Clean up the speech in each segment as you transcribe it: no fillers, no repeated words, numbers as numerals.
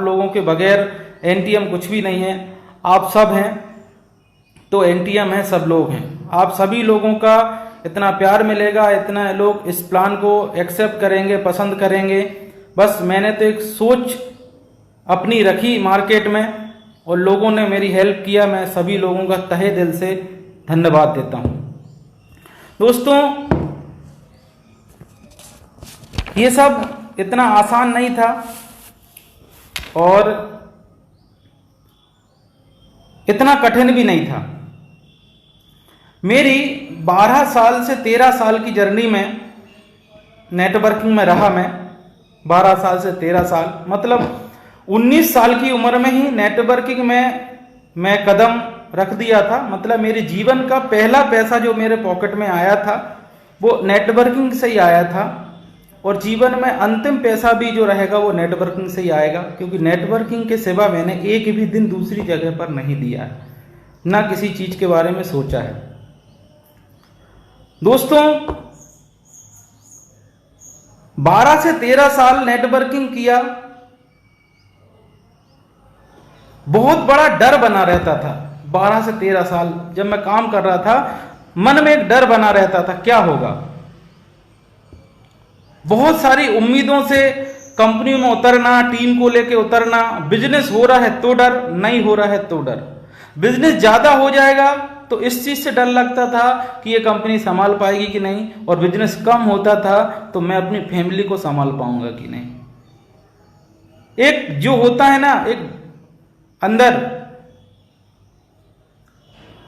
लोगों के बगैर एनटीएम कुछ भी नहीं है। आप सब हैं तो एनटीएम है, सब लोग हैं। आप सभी लोगों का इतना प्यार मिलेगा, इतना लोग इस प्लान को एक्सेप्ट करेंगे, पसंद करेंगे। बस मैंने तो एक सोच अपनी रखी मार्केट में और लोगों ने मेरी हेल्प किया। मैं सभी लोगों का तहे दिल से धन्यवाद देता हूं। दोस्तों, ये सब इतना आसान नहीं था और इतना कठिन भी नहीं था। मेरी 12 साल से 13 साल की जर्नी में नेटवर्किंग में रहा मैं। 12 साल से 13 साल मतलब 19 साल की उम्र में ही नेटवर्किंग में मैं कदम रख दिया था। मतलब मेरे जीवन का पहला पैसा जो मेरे पॉकेट में आया था वो नेटवर्किंग से ही आया था और जीवन में अंतिम पैसा भी जो रहेगा वो नेटवर्किंग से ही आएगा, क्योंकि नेटवर्किंग के सिवा मैंने एक भी दिन दूसरी जगह पर नहीं दिया है, ना किसी चीज के बारे में सोचा है। दोस्तों, 12 से 13 साल नेटवर्किंग किया। बहुत बड़ा डर बना रहता था। 12 से 13 साल जब मैं काम कर रहा था, मन में एक डर बना रहता था, क्या होगा। बहुत सारी उम्मीदों से कंपनी में उतरना, टीम को लेके उतरना। बिजनेस हो रहा है तो डर, नहीं हो रहा है तो डर। बिजनेस ज्यादा हो जाएगा तो इस चीज से डर लगता था कि ये कंपनी संभाल पाएगी कि नहीं, और बिजनेस कम होता था तो मैं अपनी फैमिली को संभाल पाऊंगा कि नहीं। एक जो होता है ना, एक अंदर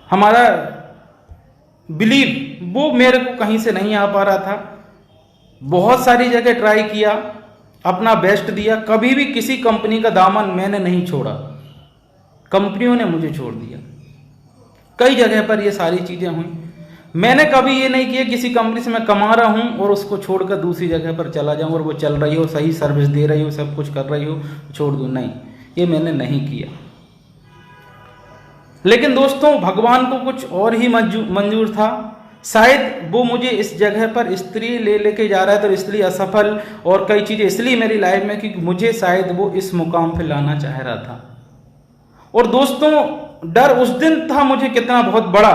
हमारा बिलीव, वो मेरे को कहीं से नहीं आ पा रहा था। बहुत सारी जगह ट्राई किया, अपना बेस्ट दिया, कभी भी किसी कंपनी का दामन मैंने नहीं छोड़ा, कंपनियों ने मुझे छोड़ दिया। कई जगह पर ये सारी चीजें हुई। मैंने कभी ये नहीं किया किसी कंपनी से मैं कमा रहा हूं और उसको छोड़कर दूसरी जगह पर चला जाऊं और वो चल रही हो, सही सर्विस दे रही हो, सब कुछ कर रही हो, छोड़ दूं, नहीं, ये मैंने नहीं किया। लेकिन दोस्तों, भगवान को कुछ और ही मंजूर था। शायद वो मुझे इस जगह पर स्त्री लेके जा रहा है तो इसलिए असफल, और कई चीजें इसलिए मेरी लाइफ में कि मुझे शायद वो इस मुकाम पे लाना चाह रहा था। और दोस्तों, डर उस दिन था मुझे कितना बहुत बड़ा,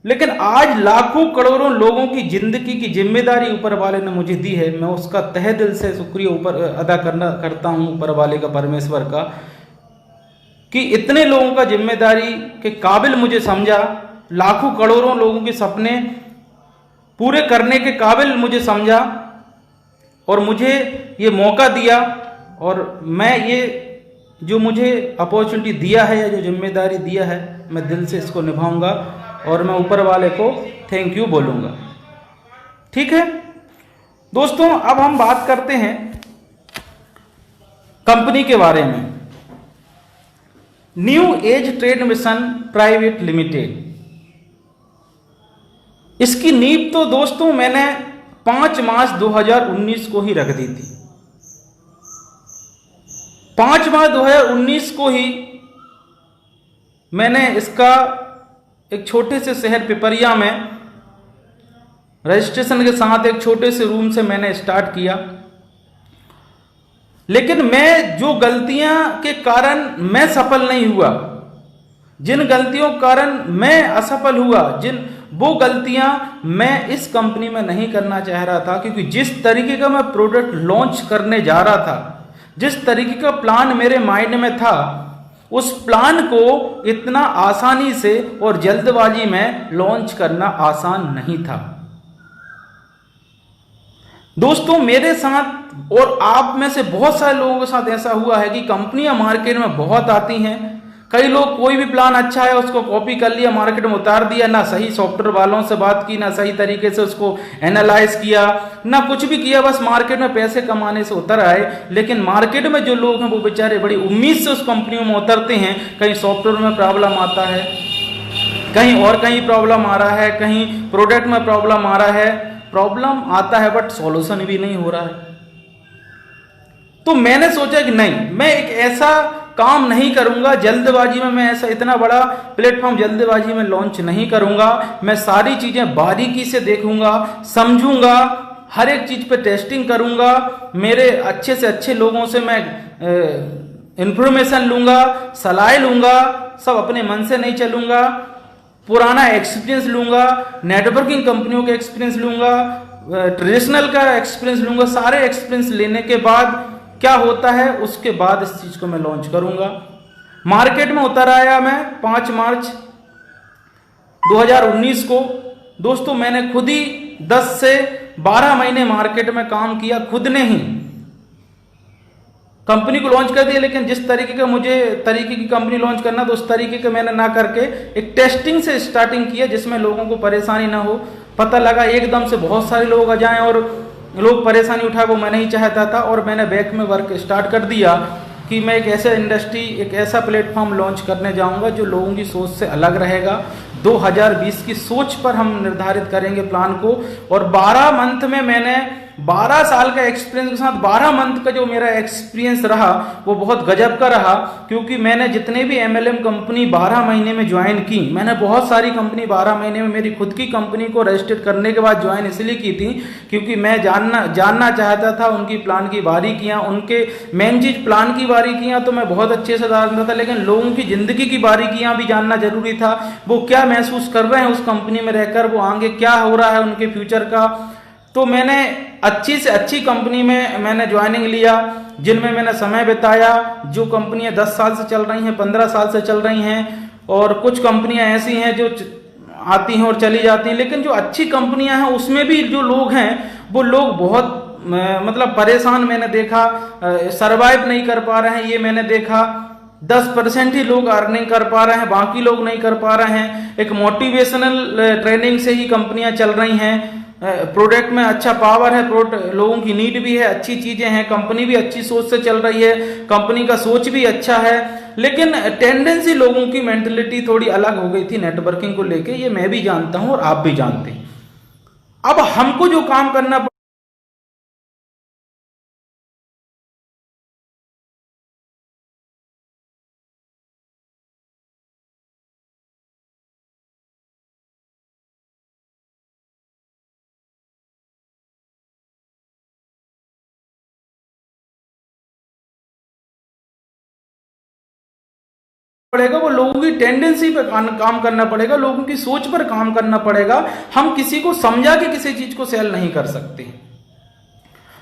लेकिन आज लाखों करोड़ों लोगों की जिंदगी की जिम्मेदारी ऊपर वाले ने मुझे दी है। मैं उसका तहे दिल से शुक्रिया अदा करता हूं ऊपर वाले का, परमेश्वर का, कि इतने लोगों का जिम्मेदारी के काबिल मुझे समझा, लाखों करोड़ों लोगों के सपने पूरे करने के काबिल मुझे समझा और मुझे ये मौका दिया। और मैं ये जो मुझे अपॉर्चुनिटी दिया है या जो जिम्मेदारी दिया है, मैं दिल से इसको निभाऊंगा और मैं ऊपर वाले को थैंक यू बोलूंगा। ठीक है दोस्तों, अब हम बात करते हैं कंपनी के बारे में। New age trade mission private limited, इसकी नींव तो दोस्तों मैंने 5 मार्च 2019 को ही रख दी थी। 5 मार्च 2019 को ही मैंने इसका एक छोटे से शहर पिपरिया में रजिस्ट्रेशन के साथ एक छोटे से रूम से मैंने स्टार्ट किया। लेकिन मैं जो गलतियां के कारण मैं सफल नहीं हुआ, जिन गलतियों के कारण मैं असफल हुआ, वो गलतियां मैं इस कंपनी में नहीं करना चाह रहा था। क्योंकि जिस तरीके का मैं प्रोडक्ट लॉन्च करने जा रहा था, जिस तरीके का प्लान मेरे माइंड में था, उस प्लान को इतना आसानी से और जल्दबाजी में लॉन्च करना आसान नहीं था। दोस्तों, मेरे साथ और आप में से बहुत सारे लोगों के साथ ऐसा हुआ है कि कंपनियां मार्केट में बहुत आती हैं। कई लोग कोई भी प्लान अच्छा है उसको कॉपी कर लिया, मार्केट में उतार दिया, ना सही सॉफ्टवेयर वालों से बात की, ना सही तरीके से उसको एनालाइज किया, ना कुछ भी किया, बस मार्केट में पैसे कमाने से उतर आए। लेकिन मार्केट में जो लोग हैं वो बेचारे बड़ी उम्मीद से उस कंपनियों में उतरते हैं। कहीं सॉफ्टवेयर में प्रॉब्लम आता है, कहीं और कहीं प्रॉब्लम आ रहा है, कहीं प्रोडक्ट में प्रॉब्लम आ रहा है, प्रॉब्लम आता है बट सॉल्यूशन भी नहीं हो रहा है। तो मैंने सोचा कि नहीं, मैं एक ऐसा काम नहीं करूंगा जल्दबाजी में, मैं ऐसा इतना बड़ा प्लेटफॉर्म जल्दबाजी में लॉन्च नहीं करूंगा। मैं सारी चीजें बारीकी से देखूंगा, समझूंगा, हर एक चीज पे टेस्टिंग करूंगा, मेरे अच्छे से अच्छे लोगों से मैं इंफॉर्मेशन लूँगा, सलाह लूँगा, सब अपने मन से नहीं चलूँगा, पुराना एक्सपीरियंस लूँगा, नेटवर्किंग कंपनियों का एक्सपीरियंस लूँगा, ट्रेडिशनल का एक्सपीरियंस लूँगा। सारे एक्सपीरियंस लेने के बाद क्या होता है उसके बाद इस चीज़ को मैं लॉन्च करूँगा। मार्केट में उतर आया मैं 5 मार्च 2019 को। दोस्तों मैंने खुद ही 10 से 12 महीने मार्केट में काम किया, खुद ने ही कंपनी को लॉन्च कर दिया। लेकिन जिस तरीके का मुझे तरीके की कंपनी लॉन्च करना तो उस तरीके का मैंने ना करके एक टेस्टिंग से स्टार्टिंग किया जिसमें लोगों को परेशानी ना हो। पता लगा एकदम से बहुत सारे लोग आ जाएं और लोग परेशानी उठाए, वो मैं नहीं चाहता था। और मैंने बैक में वर्क स्टार्ट कर दिया कि मैं एक ऐसा इंडस्ट्री, एक ऐसा प्लेटफॉर्म लॉन्च करने जाऊंगा जो लोगों की सोच से अलग रहेगा। 2020 की सोच पर हम निर्धारित करेंगे प्लान को। और 12 मंथ में मैंने 12 साल का एक्सपीरियंस के साथ 12 मंथ का जो मेरा एक्सपीरियंस रहा वो बहुत गजब का रहा। क्योंकि मैंने जितने भी MLM कंपनी 12 महीने में ज्वाइन की, मैंने बहुत सारी कंपनी 12 महीने में मेरी खुद की कंपनी को रजिस्टर करने के बाद ज्वाइन इसलिए की थी क्योंकि मैं जानना चाहता था उनकी प्लान की बारीकियां, उनके मेन चीज प्लान की बारीकियां तो मैं बहुत अच्छे से जानता था, लेकिन लोगों की जिंदगी की बारीकियां भी जानना जरूरी था। वो क्या महसूस कर रहे हैं उस कंपनी में रहकर, वो आगे क्या हो रहा है उनके फ्यूचर का। तो मैंने अच्छी से अच्छी कंपनी में मैंने ज्वाइनिंग लिया जिनमें मैंने समय बिताया। जो कंपनियां 10 साल से चल रही हैं, 15 साल से चल रही हैं, और कुछ कंपनियां ऐसी हैं जो आती हैं और चली जाती हैं। लेकिन जो अच्छी कंपनियां हैं उसमें भी जो लोग हैं वो लोग बहुत मतलब परेशान मैंने देखा, सरवाइव नहीं कर पा रहे हैं, ये मैंने देखा। 10% ही लोग अर्निंग कर पा रहे हैं, बाकी लोग नहीं कर पा रहे हैं। एक मोटिवेशनल ट्रेनिंग से ही कंपनियां चल रही हैं। प्रोडक्ट में अच्छा पावर है, लोगों की नीड भी है, अच्छी चीजें हैं, कंपनी भी अच्छी सोच से चल रही है, कंपनी का सोच भी अच्छा है। लेकिन टेंडेंसी लोगों की मेंटेलिटी थोड़ी अलग हो गई थी नेटवर्किंग को लेके, ये मैं भी जानता हूं और आप भी जानते हैं। अब हमको जो काम करना पड़ेगा, वो लोगों की टेंडेंसी पे काम करना पड़ेगा, लोगों की सोच पर काम करना पड़ेगा। हम किसी को समझा के किसी चीज को सेल नहीं कर सकते।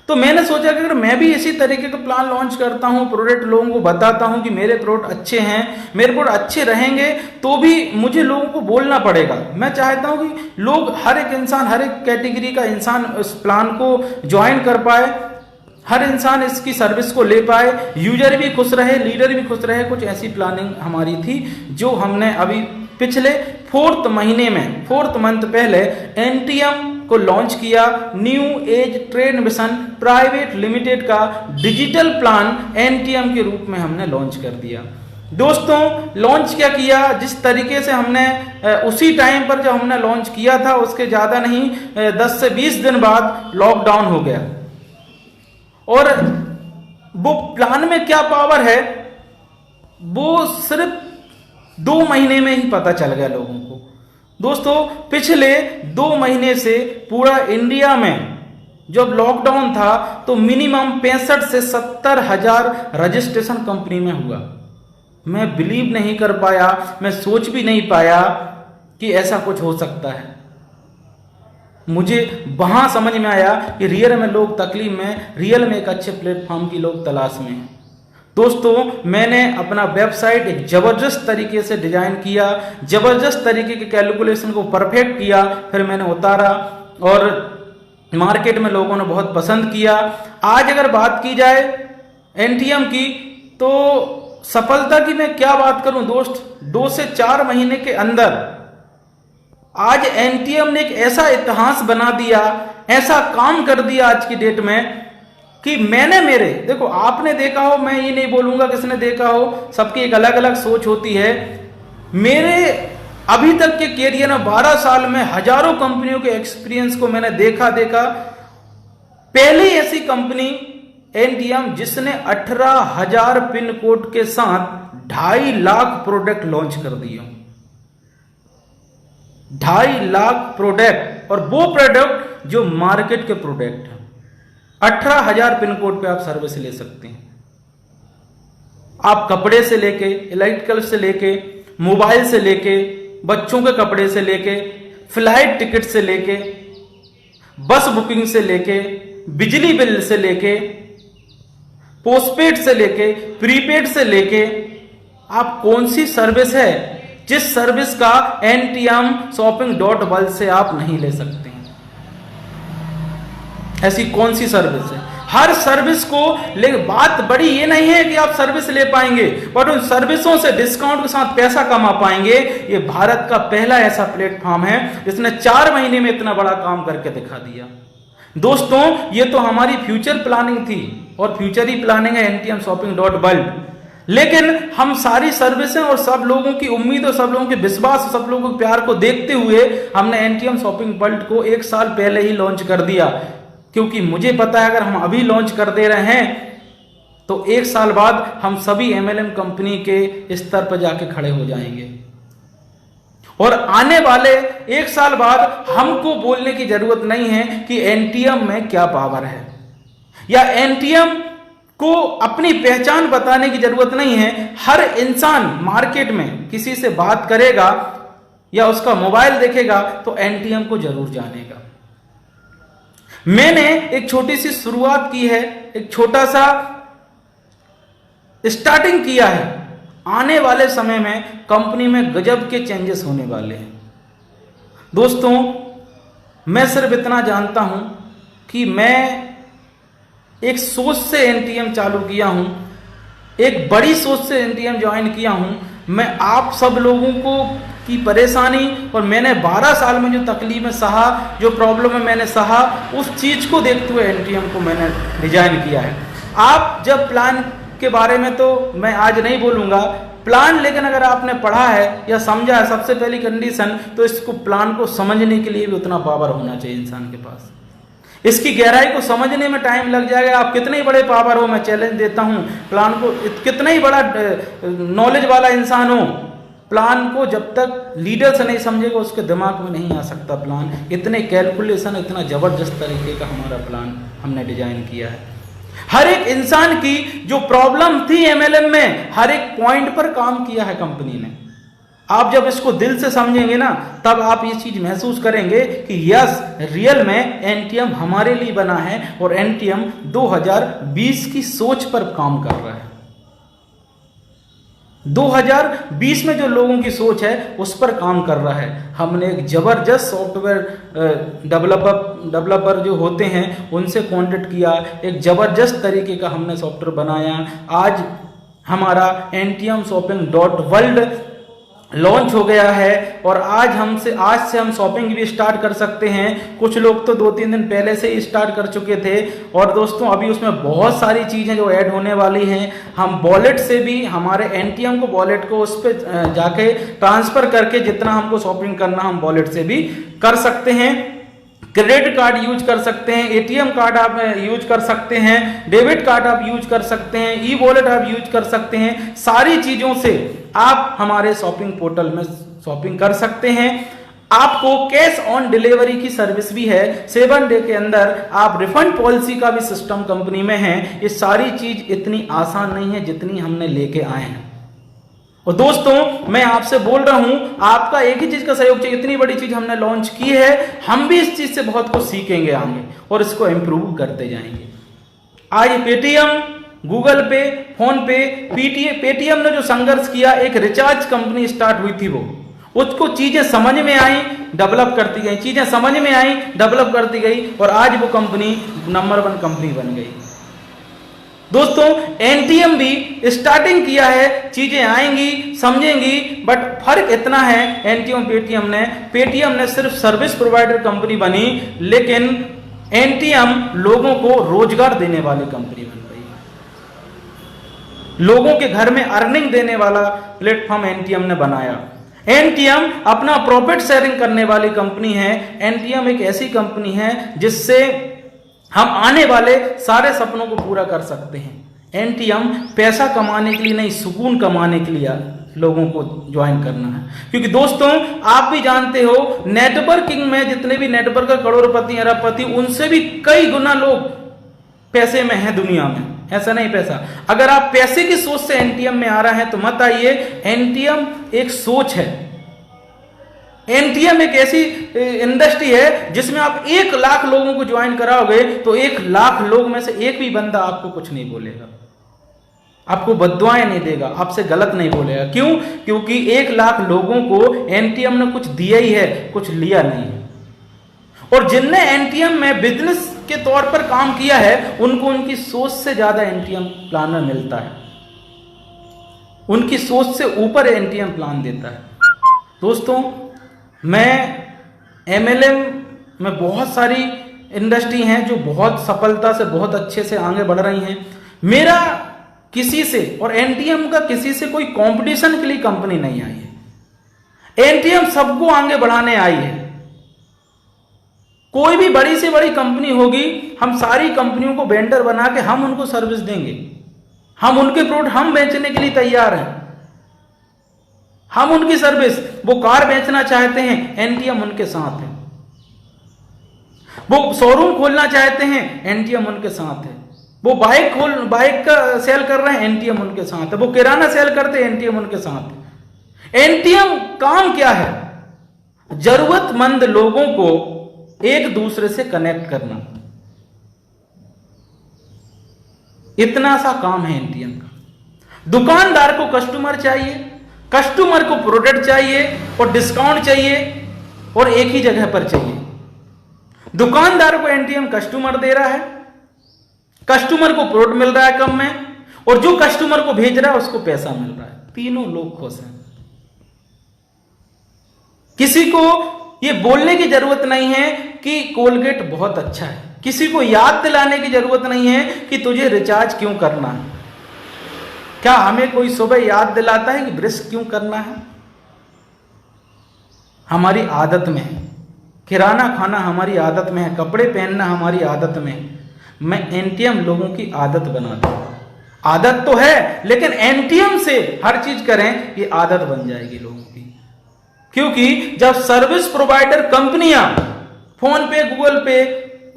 तो मैंने सोचा कि अगर मैं भी इसी तरीके का प्लान लॉन्च करता हूं, प्रोडक्ट लोगों को बताता हूं कि मेरे प्रोडक्ट अच्छे हैं, मेरे प्रोडक्ट अच्छे रहेंगे, तो भी मुझे लोगों को बोलना पड़ेगा। मैं चाहता हूं कि लोग, हर एक इंसान, हर एक कैटेगरी का इंसान इस प्लान को ज्वाइन कर पाए, हर इंसान इसकी सर्विस को ले पाए, यूजर भी खुश रहे, लीडर भी खुश रहे। कुछ ऐसी प्लानिंग हमारी थी जो हमने अभी पिछले 4th महीने में, 4th मंथ पहले NTM को लॉन्च किया। New age trade mission private limited का डिजिटल प्लान NTM के रूप में हमने लॉन्च कर दिया। दोस्तों लॉन्च क्या किया, जिस तरीके से हमने उसी टाइम पर जब हमने लॉन्च किया था उसके ज्यादा नहीं 10 से 20 दिन बाद लॉकडाउन हो गया। और वो प्लान में क्या पावर है वो सिर्फ 2 महीने में ही पता चल गया लोगों को। दोस्तों पिछले 2 महीने से पूरा इंडिया में जब लॉकडाउन था तो मिनिमम 65 से 70 हजार रजिस्ट्रेशन कंपनी में हुआ। मैं बिलीव नहीं कर पाया, मैं सोच भी नहीं पाया कि ऐसा कुछ हो सकता है। मुझे वहां समझ में आया कि रियल में लोग तकलीफ में, रियल में एक अच्छे प्लेटफॉर्म की लोग तलाश में हैं। दोस्तों मैंने अपना वेबसाइट एक जबरदस्त तरीके से डिजाइन किया, जबरदस्त तरीके के कैलकुलेशन को परफेक्ट किया, फिर मैंने उतारा और मार्केट में लोगों ने बहुत पसंद किया। आज अगर बात की जाए NTM की तो सफलता की मैं क्या बात करूं दोस्त, 2 से 4 महीने के अंदर आज NTM ने एक ऐसा इतिहास बना दिया, ऐसा काम कर दिया आज की डेट में कि देखो आपने देखा हो, मैं ये नहीं बोलूंगा किसने देखा हो, सबकी एक अलग अलग सोच होती है। मेरे अभी तक के कैरियर में 12 साल में हजारों कंपनियों के एक्सपीरियंस को मैंने देखा। पहली ऐसी कंपनी NTM जिसने 18,000 पिन कोड के साथ 2.5 लाख प्रोडक्ट लॉन्च कर दिए। 2.5 लाख प्रोडक्ट, और वो प्रोडक्ट जो मार्केट के प्रोडक्ट है। 18,000 पिन कोड पे आप सर्विस ले सकते हैं। आप कपड़े से लेके, इलेक्ट्रिकल से लेके, मोबाइल से लेके, बच्चों के कपड़े से लेके, फ्लाइट टिकट से लेके, बस बुकिंग से लेके, बिजली बिल से लेके, पोस्टपेड से लेके, प्रीपेड से लेके, आप कौन सी सर्विस है जिस सर्विस का एनटीएम shopping.world से आप नहीं ले सकते हैं? ऐसी कौन सी सर्विस है? हर सर्विस को ले, बात बड़ी ये नहीं है कि आप सर्विस ले पाएंगे, बट उन सर्विसों से डिस्काउंट के साथ पैसा कमा पाएंगे। ये भारत का पहला ऐसा प्लेटफॉर्म है जिसने 4 महीने में इतना बड़ा काम करके दिखा दिया। दोस्तों, ये तो हमारी फ्यूचर प्लानिंग थी और फ्यूचर ही प्लानिंग है एनटीएम shopping.world। लेकिन हम सारी सर्विसें और सब लोगों की उम्मीद और सब लोगों के विश्वास और सब लोगों के प्यार को देखते हुए हमने एनटीएम shopping.world को 1 साल पहले ही लॉन्च कर दिया, क्योंकि मुझे पता है अगर हम अभी लॉन्च कर दे रहे हैं तो 1 साल बाद हम सभी एमएलएम कंपनी के स्तर पर जाके खड़े हो जाएंगे और आने वाले 1 साल बाद हमको बोलने की जरूरत नहीं है कि एनटीएम में क्या पावर है, या एनटीएम को अपनी पहचान बताने की जरूरत नहीं है। हर इंसान मार्केट में किसी से बात करेगा या उसका मोबाइल देखेगा तो एनटीएम को जरूर जानेगा। मैंने एक छोटी सी शुरुआत की है, एक छोटा सा स्टार्टिंग किया है। आने वाले समय में कंपनी में गजब के चेंजेस होने वाले हैं। दोस्तों, मैं सिर्फ इतना जानता हूं कि मैं एक सोच से एनटीएम चालू किया हूं, एक बड़ी सोच से एनटीएम ज्वाइन किया हूं। मैं आप सब लोगों को की परेशानी और मैंने 12 साल में जो तकलीफें सहा, जो प्रॉब्लम है मैंने सहा, उस चीज को देखते हुए एनटीएम को मैंने डिजाइन किया है। आप जब प्लान के बारे में तो मैं आज नहीं बोलूंगा प्लान, लेकिन अगर आपने पढ़ा है या समझा है, सबसे पहली कंडीशन तो इसको प्लान को समझने के लिए भी उतना पावर होना चाहिए इंसान के पास। इसकी गहराई को समझने में टाइम लग जाएगा। आप कितने ही बड़े पावर हो, मैं चैलेंज देता हूं, प्लान को कितना ही बड़ा नॉलेज वाला इंसान हो, प्लान को जब तक लीडर से नहीं समझेगा उसके दिमाग में नहीं आ सकता प्लान। इतने कैलकुलेशन, इतना जबरदस्त तरीके का हमारा प्लान हमने डिजाइन किया है। हर एक इंसान की जो प्रॉब्लम थी एमएलएम में, हर एक पॉइंट पर काम किया है कंपनी ने। आप जब इसको दिल से समझेंगे ना, तब आप ये चीज महसूस करेंगे कि यस, रियल में एनटीएम हमारे लिए बना है और एनटीएम 2020 की सोच पर काम कर रहा है। 2020 में जो लोगों की सोच है उस पर काम कर रहा है। हमने एक जबरदस्त सॉफ्टवेयर डेवलपर जो होते हैं उनसे कांटेक्ट किया, एक जबरदस्त तरीके का हमने सॉफ्टवेयर बनाया। आज हमारा एनटीएम shopping.world लॉन्च हो गया है और आज से हम शॉपिंग भी स्टार्ट कर सकते हैं। कुछ लोग तो 2-3 दिन पहले से ही स्टार्ट कर चुके थे। और दोस्तों, अभी उसमें बहुत सारी चीजें जो ऐड होने वाली हैं। हम वॉलेट से भी, हमारे एनटीएम को वॉलेट को उस पर जाके ट्रांसफर करके जितना हमको शॉपिंग करना हम वॉलेट से भी कर सकते हैं। क्रेडिट कार्ड यूज कर सकते हैं, एटीएम कार्ड आप यूज कर सकते हैं, डेबिट कार्ड आप यूज कर सकते हैं, ई वॉलेट आप यूज कर सकते हैं। सारी चीजों से आप हमारे शॉपिंग पोर्टल में शॉपिंग कर सकते हैं। आपको कैश ऑन डिलीवरी की सर्विस भी है। 7 डे के अंदर आप रिफंड पॉलिसी का भी सिस्टम कंपनी में है। ये सारी चीज इतनी आसान नहीं है जितनी हमने लेके आए हैं। और दोस्तों, मैं आपसे बोल रहा हूं, आपका एक ही चीज का सहयोग चाहिए। इतनी बड़ी चीज हमने लॉन्च की है, हम भी इस चीज से बहुत कुछ सीखेंगे आगे और इसको इंप्रूव करते जाएंगे। आज पेटीएम, गूगल पे, फोन पे, पेटीएम ने जो संघर्ष किया, एक रिचार्ज कंपनी स्टार्ट हुई थी, वो उसको चीजें समझ में आई, डेवलप करती गई, चीजें समझ में आई, डेवलप करती गई और आज वो कंपनी नंबर 1 कंपनी बन गई। दोस्तों, एनटीएम भी स्टार्टिंग किया है, चीजें आएंगी, समझेंगी, बट फर्क इतना है एनटीएम पेटीएम ने सिर्फ सर्विस प्रोवाइडर कंपनी बनी, लेकिन एनटीएम लोगों को रोजगार देने वाली कंपनी बन गई। लोगों के घर में अर्निंग देने वाला प्लेटफॉर्म एनटीएम ने बनाया। एनटीएम अपना प्रॉफिट शेयरिंग करने वाली कंपनी है। एनटीएम एक ऐसी कंपनी है जिससे हम आने वाले सारे सपनों को पूरा कर सकते हैं। एनटीएम पैसा कमाने के लिए नहीं, सुकून कमाने के लिए लोगों को ज्वाइन करना है। क्योंकि दोस्तों, आप भी जानते हो, नेटवर्किंग में जितने भी नेटवर्कर करोड़पति, अरबपति, उनसे भी कई गुना लोग पैसे में हैं दुनिया में। ऐसा नहीं पैसा। अगर आप पैसे की सोच से एनटीएम में आ रहे हैं तो मत आइए। एनटीएम एक सोच है। एनटीएम एक ऐसी इंडस्ट्री है जिसमें आप 1 लाख लोगों को ज्वाइन कराओगे तो 1 लाख लोग में से एक भी बंदा आपको कुछ नहीं बोलेगा, आपको बद्दुआएं नहीं देगा, आपसे गलत नहीं बोलेगा। क्यों? क्योंकि 1 लाख लोगों को एनटीएम ने कुछ दिया ही है, कुछ लिया नहीं है। और जिनने एनटीएम में बिजनेस के तौर पर काम किया है उनको उनकी सोच से ज्यादा एनटीएम प्लानर मिलता है, उनकी सोच से ऊपर एनटीएम प्लान देता है। दोस्तों, मैं एमएलएम में बहुत सारी इंडस्ट्री हैं जो बहुत सफलता से बहुत अच्छे से आगे बढ़ रही हैं। मेरा किसी से और एनटीएम का किसी से कोई कंपटीशन के लिए कंपनी नहीं आई है। एनटीएम सबको आगे बढ़ाने आई है। कोई भी बड़ी से बड़ी कंपनी होगी, हम सारी कंपनियों को वेंडर बना के हम उनको सर्विस देंगे, हम उनके प्रोडक्ट हम बेचने के लिए तैयार हैं, हम उनकी सर्विस। वो कार बेचना चाहते हैं, एनटीएम उनके साथ है। वो शोरूम खोलना चाहते हैं, एनटीएम उनके साथ है। वो बाइक का सेल कर रहे हैं, एनटीएम उनके साथ है। वो किराना सेल करते हैं, एनटीएम उनके साथ है। एनटीएम काम क्या है? जरूरतमंद लोगों को एक दूसरे से कनेक्ट करना, इतना सा काम है एनटीएम का। दुकानदार को कस्टमर चाहिए, कस्टमर को प्रोडक्ट चाहिए और डिस्काउंट चाहिए और एक ही जगह पर चाहिए। दुकानदार को एनटीएम कस्टमर दे रहा है, कस्टमर को प्रोडक्ट मिल रहा है कम में, और जो कस्टमर को भेज रहा है उसको पैसा मिल रहा है। तीनों लोग खुश हैं। किसी को ये बोलने की जरूरत नहीं है कि कोलगेट बहुत अच्छा है, किसी को याद दिलाने की जरूरत नहीं है कि तुझे रिचार्ज क्यों करना है। क्या हमें कोई सुबह याद दिलाता है कि ब्रश क्यों करना है? हमारी आदत में है। किराना खाना हमारी आदत में है, कपड़े पहनना हमारी आदत में है। मैं एनटीएम लोगों की आदत बना दूं। आदत तो है, लेकिन एनटीएम से हर चीज करें, ये आदत बन जाएगी लोगों की। क्योंकि जब सर्विस प्रोवाइडर कंपनियां, फोन पे, गूगल पे,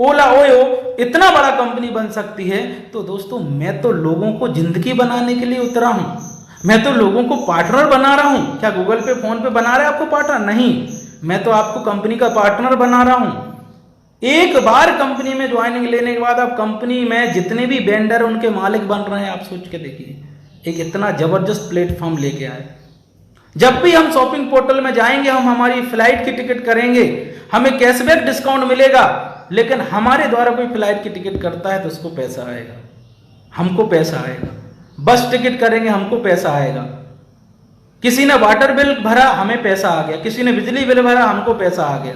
ओला, ओयो इतना बड़ा कंपनी बन सकती है, तो दोस्तों मैं तो लोगों को जिंदगी बनाने के लिए उतरा हूं। मैं तो लोगों को पार्टनर बना रहा हूं। क्या गूगल पे, फोन पे बना रहे आपको पार्टनर? नहीं, मैं तो आपको कंपनी का पार्टनर बना रहा हूं। एक बार कंपनी में ज्वाइनिंग लेने के बाद आप कंपनी में जितने भी वेंडर उनके मालिक बन रहे हैं। आप सोच के देखिए, एक इतना जबरदस्त प्लेटफॉर्म लेके आए। जब भी हम शॉपिंग पोर्टल में जाएंगे, हम हमारी फ्लाइट की टिकट करेंगे, हमें कैशबैक डिस्काउंट मिलेगा, लेकिन हमारे द्वारा कोई फ्लाइट की टिकट करता है तो उसको पैसा आएगा, हमको पैसा आएगा। बस टिकट करेंगे, हमको पैसा आएगा। किसी ने वाटर बिल भरा, हमें पैसा आ गया। किसी ने बिजली बिल भरा, हमको पैसा आ गया।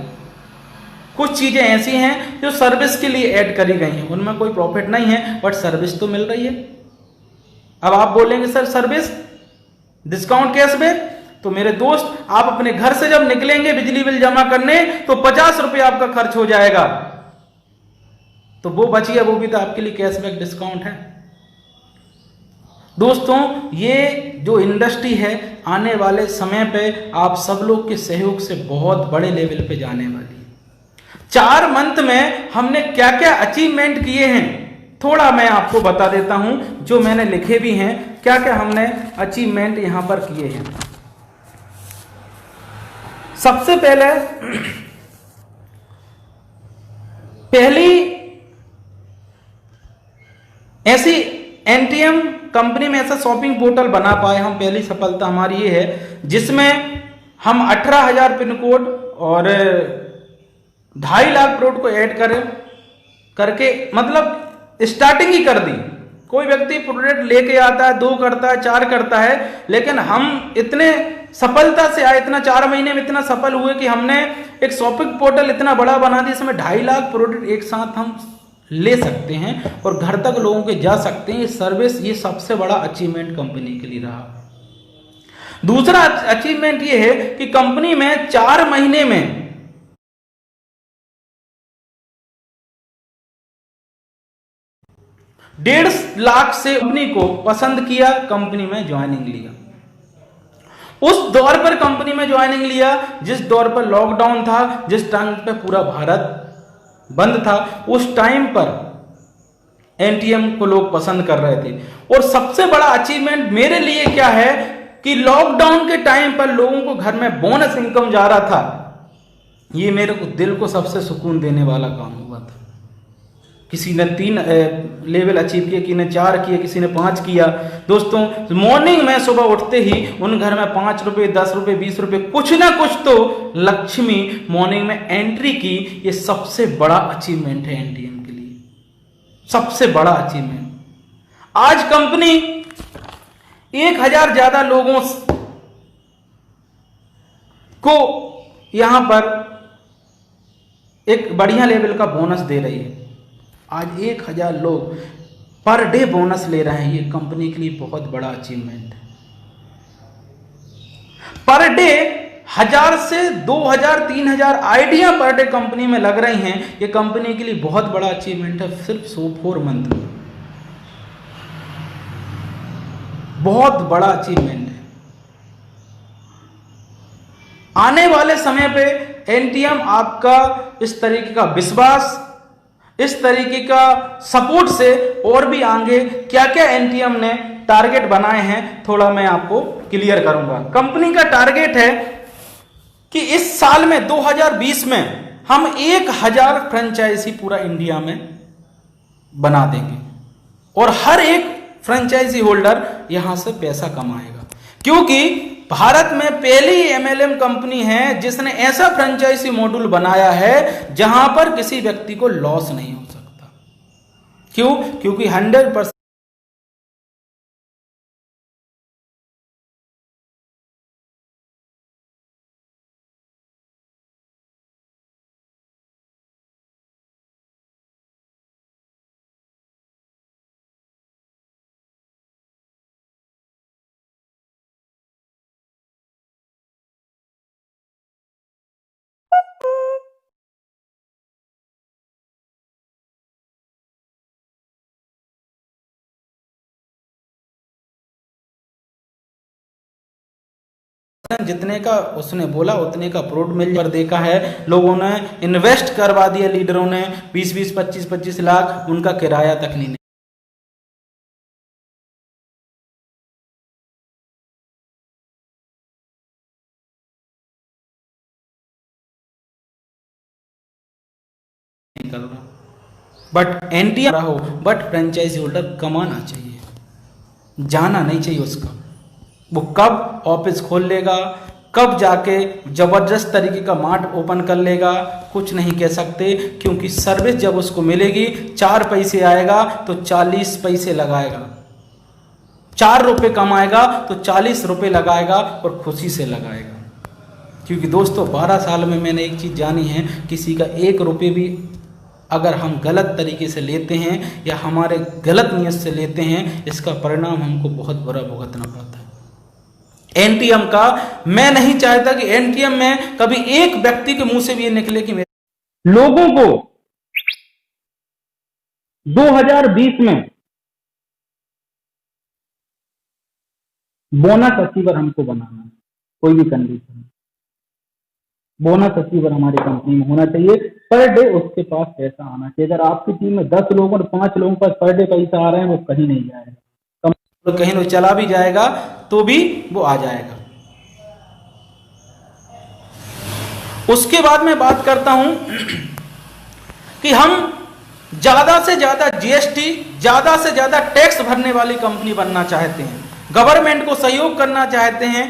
कुछ चीजें ऐसी हैं जो सर्विस के लिए ऐड करी गई हैं, उनमें कोई प्रॉफिट नहीं है, बट सर्विस तो मिल रही है। अब आप बोलेंगे सर सर्विस, डिस्काउंट, कैशबैक, तो मेरे दोस्त आप अपने घर से जब निकलेंगे बिजली बिल जमा करने तो 50 रुपये आपका खर्च हो जाएगा, तो वो बच गया, वो भी तो आपके लिए कैशबैक डिस्काउंट है। दोस्तों, ये जो इंडस्ट्री है आने वाले समय पे आप सब लोग के सहयोग से बहुत बड़े लेवल पे जाने वाली है। 4 मंथ में हमने क्या क्या अचीवमेंट किए हैं, थोड़ा मैं आपको बता देता हूं, जो मैंने लिखे भी हैं, क्या क्या हमने अचीवमेंट यहां पर किए हैं। सबसे पहली ऐसी एनटीएम कंपनी में ऐसा शॉपिंग पोर्टल बना पाए हम, पहली सफलता हमारी ये है, जिसमें हम 18,000 पिन कोड और 2.5 लाख प्रोडक्ट को ऐड करके मतलब स्टार्टिंग ही कर दी। कोई व्यक्ति प्रोडक्ट लेके आता है, 2 करता है, 4 करता है, लेकिन हम इतने सफलता से आए, इतना 4 महीने में इतना सफल हुए कि हमने एक शॉपिंग पोर्टल इतना बड़ा बना दिया, इसमें 2.5 लाख प्रोडक्ट एक साथ हम ले सकते हैं और घर तक लोगों के जा सकते हैं। ये सर्विस, ये सबसे बड़ा अचीवमेंट कंपनी के लिए रहा। दूसरा अचीवमेंट ये है कि कंपनी में 4 महीने में 1.5 लाख से कंपनी को पसंद किया, कंपनी में ज्वाइनिंग लिया। उस दौर पर कंपनी में ज्वाइनिंग लिया जिस दौर पर लॉकडाउन था, जिस टाइम पे पूरा भारत बंद था, उस टाइम पर एनटीएम को लोग पसंद कर रहे थे। और सबसे बड़ा अचीवमेंट मेरे लिए क्या है कि लॉकडाउन के टाइम पर लोगों को घर में बोनस इनकम जा रहा था। ये मेरे को दिल को सबसे सुकून देने वाला काम हुआ था। किसी ने 3 लेवल अचीव किए, किसी ने 4 किए, किसी ने 5 किया। दोस्तों मॉर्निंग में सुबह उठते ही उन घर में 5 रुपए, 10 रुपए, 20 रुपए, कुछ ना कुछ तो लक्ष्मी मॉर्निंग में एंट्री की। ये सबसे बड़ा अचीवमेंट है एनटीएम के लिए, सबसे बड़ा अचीवमेंट। आज कंपनी 1000 ज्यादा लोगों को यहां पर एक बढ़िया लेवल का बोनस दे रही है। आज 1000 लोग पर डे बोनस ले रहे हैं। ये कंपनी के लिए बहुत बड़ा अचीवमेंट है। पर डे 1000 से 2000 3000 आइडिया पर डे कंपनी में लग रही हैं। ये कंपनी के लिए बहुत बड़ा अचीवमेंट है। सिर्फ 4 मंथ में बहुत बड़ा अचीवमेंट है। आने वाले समय पे एनटीएम आपका इस तरीके का विश्वास, इस तरीके का सपोर्ट से और भी आगे क्या क्या एनटीएम ने टारगेट बनाए हैं थोड़ा मैं आपको क्लियर करूंगा। कंपनी का टारगेट है कि इस साल में 2020 में हम 1000 फ्रेंचाइजी पूरा इंडिया में बना देंगे और हर एक फ्रेंचाइजी होल्डर यहां से पैसा कमाएगा, क्योंकि भारत में पहली एमएलएम कंपनी है जिसने ऐसा फ्रेंचाइजी मॉड्यूल बनाया है जहां पर किसी व्यक्ति को लॉस नहीं हो सकता। क्यों? क्योंकि 100% जितने का उसने बोला उतने का प्रोड मिल कर देखा है। लोगों ने इन्वेस्ट करवा दिया, लीडरों ने 20-20, 25-25 लाख, उनका किराया तक नहीं कर रहा। बट एनटीएम रहा हो, बट फ्रेंचाइजी होल्डर कमाना चाहिए, जाना नहीं चाहिए उसका। वो कब ऑफिस खोल लेगा, कब जाके जबरदस्त तरीके का मार्ट ओपन कर लेगा, कुछ नहीं कह सकते, क्योंकि सर्विस जब उसको मिलेगी 4 पैसे आएगा तो 40 पैसे लगाएगा। 4 रुपए कमाएगा तो 40 रुपए लगाएगा और खुशी से लगाएगा। क्योंकि दोस्तों 12 साल में मैंने एक चीज जानी है, किसी का 1 रुपये भी अगर हम गलत तरीके से लेते हैं या हमारे गलत नियत से लेते हैं, इसका परिणाम हमको बहुत बुरा भुगतना पड़ता है। एनटीएम का मैं नहीं चाहता कि एनटीएम में कभी एक व्यक्ति के मुंह से भी ये निकले कि लोगों को 2020 में बोनस अचीवर हमको बनाना है। कोई भी कंडीशन बोनस अचीवर हमारी कंपनी में होना चाहिए। पर डे उसके पास पैसा आना चाहिए। अगर आपकी टीम में 10 लोगों और 5 लोगों के पास पर डे पैसा आ रहा है, वो कहीं नहीं जाएगा, तो कहीं वो चला भी जाएगा तो भी वो आ जाएगा। उसके बाद मैं बात करता हूं कि हम ज्यादा से ज्यादा जीएसटी, ज्यादा से ज्यादा टैक्स भरने वाली कंपनी बनना चाहते हैं, गवर्नमेंट को सहयोग करना चाहते हैं,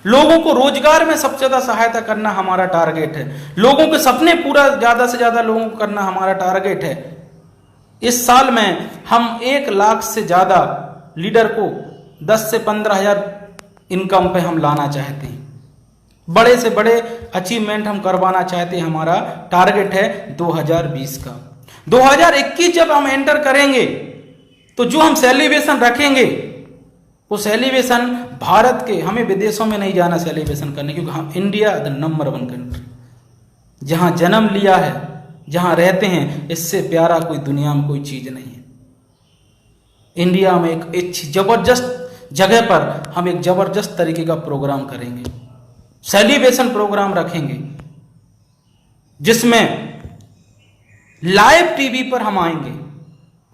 लोगों को रोजगार में सबसे ज्यादा सहायता करना हमारा टारगेट है, लोगों के सपने पूरा ज्यादा से ज्यादा लोगों को करना हमारा टारगेट है। इस साल में हम 1 लाख से ज्यादा लीडर को 10 से 15 हजार इनकम पे हम लाना चाहते हैं। बड़े से बड़े अचीवमेंट हम करवाना चाहते हैं। हमारा टारगेट है 2020 का। 2021 जब हम एंटर करेंगे तो जो हम सेलिब्रेशन रखेंगे वो सेलिब्रेशन भारत के, हमें विदेशों में नहीं जाना सेलिब्रेशन करने, क्योंकि हम इंडिया द नंबर 1 कंट्री, जहां जन्म लिया है, जहां रहते हैं, इससे प्यारा कोई दुनिया में कोई चीज नहीं है। इंडिया में एक जबरदस्त जगह पर हम एक जबरदस्त तरीके का प्रोग्राम करेंगे, सेलिब्रेशन प्रोग्राम रखेंगे, जिसमें लाइव टीवी पर हम आएंगे,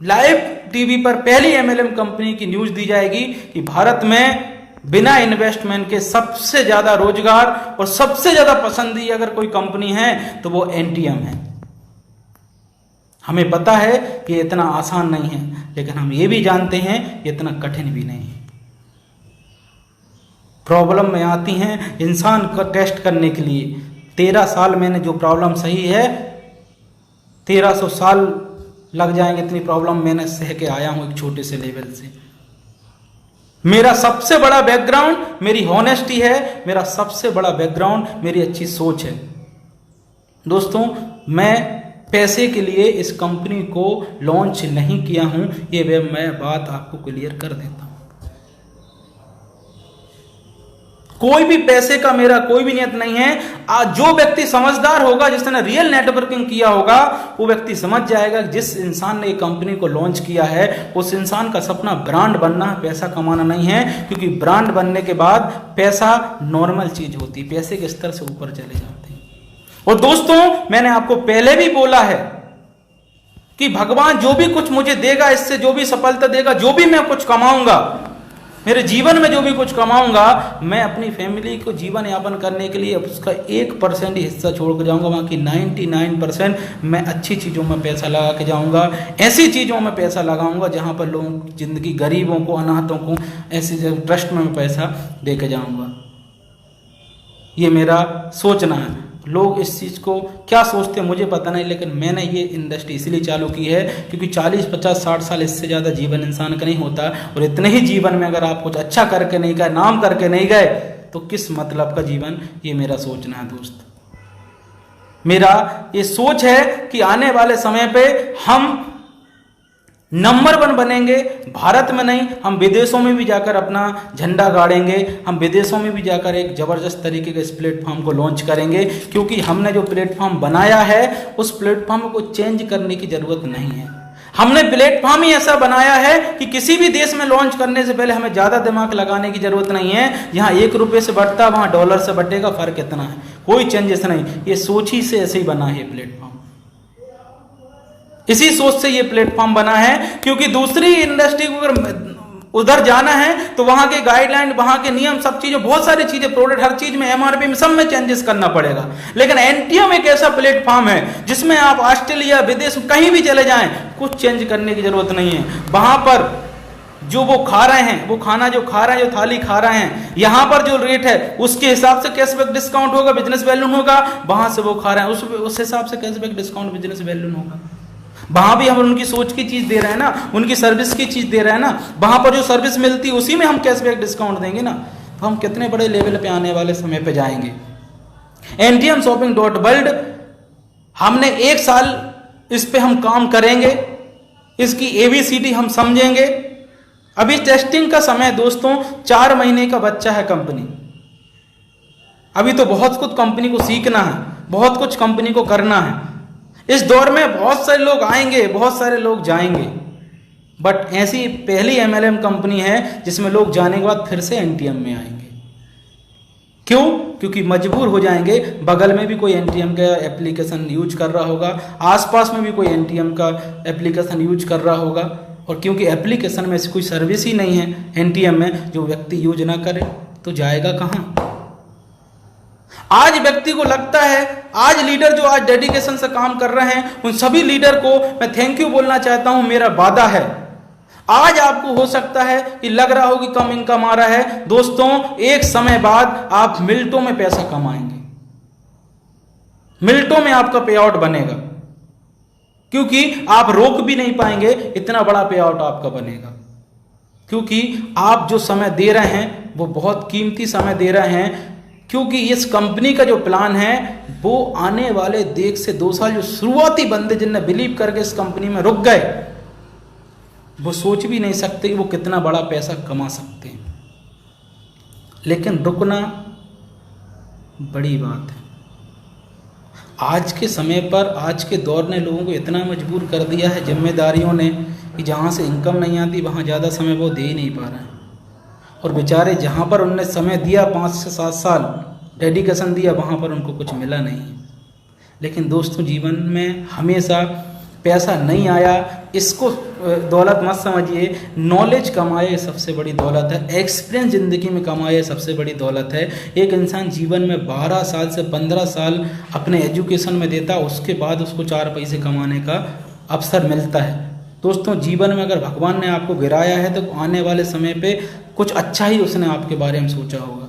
लाइव टीवी पर पहली एमएलएम कंपनी की न्यूज दी जाएगी कि भारत में बिना इन्वेस्टमेंट के सबसे ज्यादा रोजगार और सबसे ज्यादा पसंदी अगर कोई कंपनी है तो वो एनटीएम है। हमें पता है कि ये इतना आसान नहीं है, लेकिन हम ये भी जानते हैं ये इतना कठिन भी नहीं है। प्रॉब्लम में आती हैं इंसान का टेस्ट करने के लिए। 13 साल मैंने जो प्रॉब्लम सही है, 1300 साल लग जाएंगे इतनी प्रॉब्लम मैंने सह के आया हूं एक छोटे से लेवल से। मेरा सबसे बड़ा बैकग्राउंड मेरी हॉनेस्टी है, मेरा सबसे बड़ा बैकग्राउंड मेरी अच्छी सोच है। दोस्तों, मैं पैसे के लिए इस कंपनी को लॉन्च नहीं किया हूं, ये मैं बात आपको क्लियर कर देता हूं। कोई भी पैसे का मेरा कोई भी नियत नहीं है। आज जो व्यक्ति समझदार होगा, जिसने रियल नेटवर्किंग किया होगा, वो व्यक्ति समझ जाएगा जिस इंसान ने कंपनी को लॉन्च किया है उस इंसान का सपना ब्रांड बनना, पैसा कमाना नहीं है। क्योंकि ब्रांड बनने के बाद पैसा नॉर्मल चीज होती है, पैसे के स्तर से ऊपर चले जाते हैं। और दोस्तों, मैंने आपको पहले भी बोला है कि भगवान जो भी कुछ मुझे देगा, इससे जो भी सफलता देगा, जो भी मैं कुछ कमाऊंगा, मेरे जीवन में जो भी कुछ कमाऊंगा, मैं अपनी फैमिली को जीवन यापन करने के लिए उसका 1% ही हिस्सा छोड़ कर जाऊंगा। बाकी 99% मैं अच्छी चीज़ों में पैसा लगा के जाऊंगा। ऐसी चीज़ों में पैसा लगाऊंगा जहां पर लोगों की जिंदगी, गरीबों को, अनाथों को, ऐसी ट्रस्ट में मैं पैसा दे के जाऊंगा। ये मेरा सोचना है। लोग इस चीज़ को क्या सोचते हैं मुझे पता नहीं, लेकिन मैंने ये इंडस्ट्री इसलिए चालू की है क्योंकि 40, 50, 60 साल इससे ज़्यादा जीवन इंसान का नहीं होता। और इतने ही जीवन में अगर आप कुछ अच्छा करके नहीं गए, नाम करके नहीं गए, तो किस मतलब का जीवन। ये मेरा सोचना है दोस्त। मेरा ये सोच है कि आने वाले समय पे हम नंबर 1 बनेंगे। भारत में नहीं, हम विदेशों में भी जाकर अपना झंडा गाड़ेंगे। हम विदेशों में भी जाकर एक जबरदस्त तरीके के इस प्लेटफॉर्म को लॉन्च करेंगे। क्योंकि हमने जो प्लेटफॉर्म बनाया है उस प्लेटफॉर्म को चेंज करने की जरूरत नहीं है। हमने प्लेटफॉर्म ही ऐसा बनाया है कि किसी भी देश में लॉन्च करने से पहले हमें ज्यादा दिमाग लगाने की जरूरत नहीं है। यहाँ $1 से बढ़ता, वहां $1 से बढ़ेगा, फर्क इतना है, कोई चेंजेस नहीं। ये सोच ही से ऐसे ही बना है प्लेटफॉर्म। इसी सोच से ये प्लेटफॉर्म बना है। क्योंकि दूसरी इंडस्ट्री को अगर उधर जाना है तो वहां के गाइडलाइन, वहां के नियम, सब चीजें, बहुत सारी चीजें, प्रोडक्ट, हर चीज में, एमआरपी में, सब में चेंजेस करना पड़ेगा। लेकिन एनटीएम एक ऐसा प्लेटफॉर्म है जिसमें आप ऑस्ट्रेलिया, विदेश, कहीं भी चले जाएं, कुछ चेंज करने की जरूरत नहीं है। वहां पर जो वो खा रहे हैं, वो खाना जो खा रहे हैं, जो थाली खा रहे हैं, यहां पर जो रेट है उसके हिसाब से कैशबैक डिस्काउंट होगा, बिजनेस वैल्यू होगा। वहां से वो खा रहे हैं उस हिसाब से कैशबैक डिस्काउंट, बिजनेस वैल्यू होगा। वहां भी हम उनकी सोच की चीज दे रहे हैं ना, उनकी सर्विस की चीज दे रहे हैं ना। वहां पर जो सर्विस मिलती है उसी में हम कैशबैक डिस्काउंट देंगे ना। तो हम कितने बड़े लेवल पे आने वाले समय पे जाएंगे। ntmshopping.world, हमने 1 साल इस पे हम काम करेंगे, इसकी ABCD हम समझेंगे। अभी टेस्टिंग का समय दोस्तों, 4 महीने का बच्चा है कंपनी। अभी तो बहुत कुछ कंपनी को सीखना है, बहुत कुछ कंपनी को करना है। इस दौर में बहुत सारे लोग आएंगे, बहुत सारे लोग जाएंगे, बट ऐसी पहली MLM कंपनी है जिसमें लोग जाने के बाद फिर से NTM में आएंगे। क्यों? क्योंकि मजबूर हो जाएंगे। बगल में भी कोई NTM का एप्लीकेशन यूज कर रहा होगा, आसपास में भी कोई NTM का एप्लीकेशन यूज कर रहा होगा। और क्योंकि एप्लीकेशन में ऐसी कोई सर्विस ही नहीं है NTM में, जो व्यक्ति यूज ना करे तो जाएगा कहाँ। आज व्यक्ति को लगता है, आज लीडर जो आज डेडिकेशन से काम कर रहे हैं, उन सभी लीडर को मैं थैंक यू बोलना चाहता हूं। मेरा वादा है, आज आपको हो सकता है कि लग रहा हो कि कम इनकम आ रहा है, दोस्तों एक समय बाद आप मिनटों में पैसा कमाएंगे, मिनटों में आपका पे आउट बनेगा। क्योंकि आप रोक भी नहीं पाएंगे, इतना बड़ा पे आउट आपका बनेगा। क्योंकि आप जो समय दे रहे हैं वो बहुत कीमती समय दे रहे हैं। क्योंकि इस कंपनी का जो प्लान है वो आने वाले 1 से 2 साल, जो शुरुआती बंदे जिनने बिलीव करके इस कंपनी में रुक गए, वो सोच भी नहीं सकते कि वो कितना बड़ा पैसा कमा सकते हैं। लेकिन रुकना बड़ी बात है। आज के समय पर, आज के दौर ने लोगों को इतना मजबूर कर दिया है जिम्मेदारियों ने, कि जहाँ से इनकम नहीं आती वहाँ ज़्यादा समय वो दे ही नहीं पा रहे हैं। और बेचारे जहाँ पर उनने समय दिया, 5 से 7 साल डेडिकेशन दिया, वहाँ पर उनको कुछ मिला नहीं। लेकिन दोस्तों, जीवन में हमेशा पैसा नहीं आया, इसको दौलत मत समझिए। नॉलेज कमाए सबसे बड़ी दौलत है, एक्सपीरियंस ज़िंदगी में कमाए सबसे बड़ी दौलत है। एक इंसान जीवन में 12 साल से 15 साल अपने एजुकेशन में देता, उसके बाद उसको 4 पैसे कमाने का अवसर मिलता है। दोस्तों, जीवन में अगर भगवान ने आपको गिराया है तो आने वाले समय पे कुछ अच्छा ही उसने आपके बारे में सोचा होगा।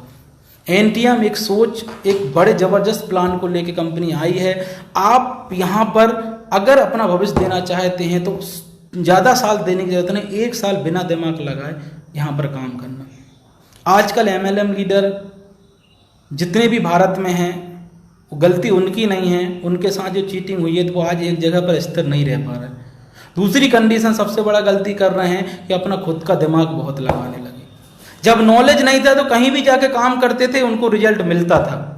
एनटीएम एक सोच, एक बड़े ज़बरदस्त प्लान को लेके कंपनी आई है। आप यहाँ पर अगर अपना भविष्य देना चाहते हैं तो ज़्यादा साल देने की जरूरत नहीं, 1 साल बिना दिमाग लगाए यहाँ पर काम करना। आजकल एमएलएम लीडर जितने भी भारत में हैं, गलती उनकी नहीं है, उनके साथ जो चीटिंग हुई है तो वो आज एक जगह पर स्थिर नहीं रह पा रहे। दूसरी कंडीशन, सबसे बड़ा गलती कर रहे हैं कि अपना खुद का दिमाग बहुत लगाने लगे। जब नॉलेज नहीं था तो कहीं भी जाके काम करते थे, उनको रिजल्ट मिलता था।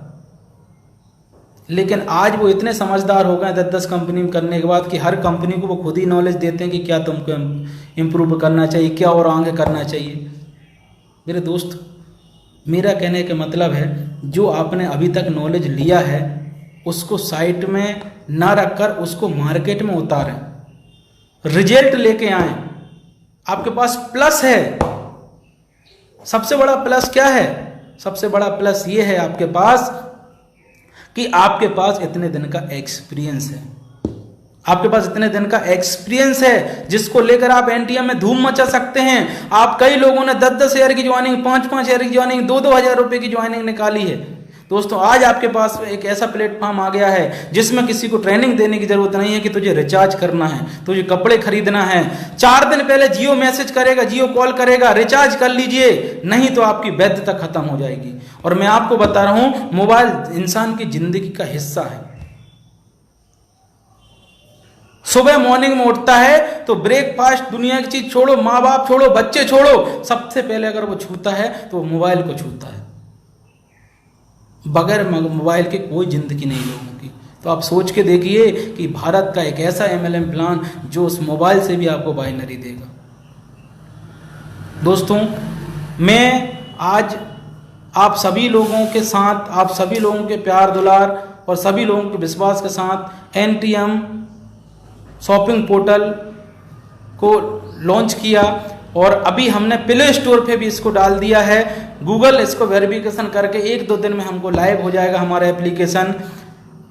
लेकिन आज वो इतने समझदार हो गए 10-10 कंपनी करने के बाद कि हर कंपनी को वो खुद ही नॉलेज देते हैं कि क्या तुमको इम्प्रूव करना चाहिए, क्या और आगे करना चाहिए। मेरे दोस्त, मेरा कहने का मतलब है, जो आपने अभी तक नॉलेज लिया है उसको साइट में ना रखकर उसको मार्केट में उतारें, रिजल्ट लेके आए। आपके पास प्लस है। सबसे बड़ा प्लस क्या है? सबसे बड़ा प्लस ये है आपके पास कि आपके पास इतने दिन का एक्सपीरियंस है। आपके पास इतने दिन का एक्सपीरियंस है जिसको लेकर आप एनटीएम में धूम मचा सकते हैं। आप कई लोगों ने 10-10 हज़ार की ज्वाइनिंग, 5-5 हज़ार की ज्वाइनिंग, 2-2 हज़ार रुपए की ज्वाइनिंग निकाली है। दोस्तों, आज आपके पास एक ऐसा प्लेटफॉर्म आ गया है जिसमें किसी को ट्रेनिंग देने की जरूरत नहीं है कि तुझे रिचार्ज करना है, तुझे कपड़े खरीदना है। 4 दिन पहले जियो मैसेज करेगा, जियो कॉल करेगा, रिचार्ज कर लीजिए, नहीं तो आपकी वैधता खत्म हो जाएगी। और मैं आपको बता रहा हूं, मोबाइल इंसान की जिंदगी का हिस्सा है। सुबह मॉर्निंग में उठता है तो ब्रेकफास्ट, दुनिया की चीज छोड़ो, माँ बाप छोड़ो, बच्चे छोड़ो, सबसे पहले अगर वो छूता है तो वो मोबाइल को छूता है। बगैर मोबाइल के कोई जिंदगी नहीं लोगों की। तो आप सोच के देखिए कि भारत का एक ऐसा एमएलएम प्लान जो उस मोबाइल से भी आपको बाइनरी देगा। दोस्तों, मैं आज आप सभी लोगों के साथ, आप सभी लोगों के प्यार दुलार और सभी लोगों के विश्वास के साथ एनटीएम शॉपिंग पोर्टल को लॉन्च किया और अभी हमने प्ले स्टोर पे भी इसको डाल दिया है। गूगल इसको वेरिफिकेशन करके 1-2 दिन में हमको लाइव हो जाएगा हमारा एप्लीकेशन।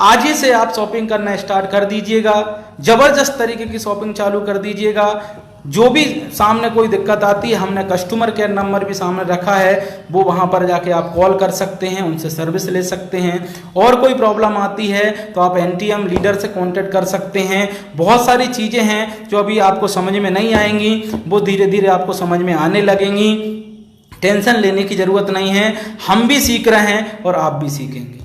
आज ही से आप शॉपिंग करना स्टार्ट कर दीजिएगा, जबरदस्त तरीके की शॉपिंग चालू कर दीजिएगा। जो भी सामने कोई दिक्कत आती है, हमने कस्टमर केयर नंबर भी सामने रखा है, वो वहां पर जाके आप कॉल कर सकते हैं, उनसे सर्विस ले सकते हैं। और कोई प्रॉब्लम आती है तो आप एनटीएम लीडर से कांटेक्ट कर सकते हैं। बहुत सारी चीज़ें हैं जो अभी आपको समझ में नहीं आएंगी, वो धीरे धीरे आपको समझ में आने लगेंगी। टेंशन लेने की ज़रूरत नहीं है, हम भी सीख रहे हैं और आप भी सीखेंगे।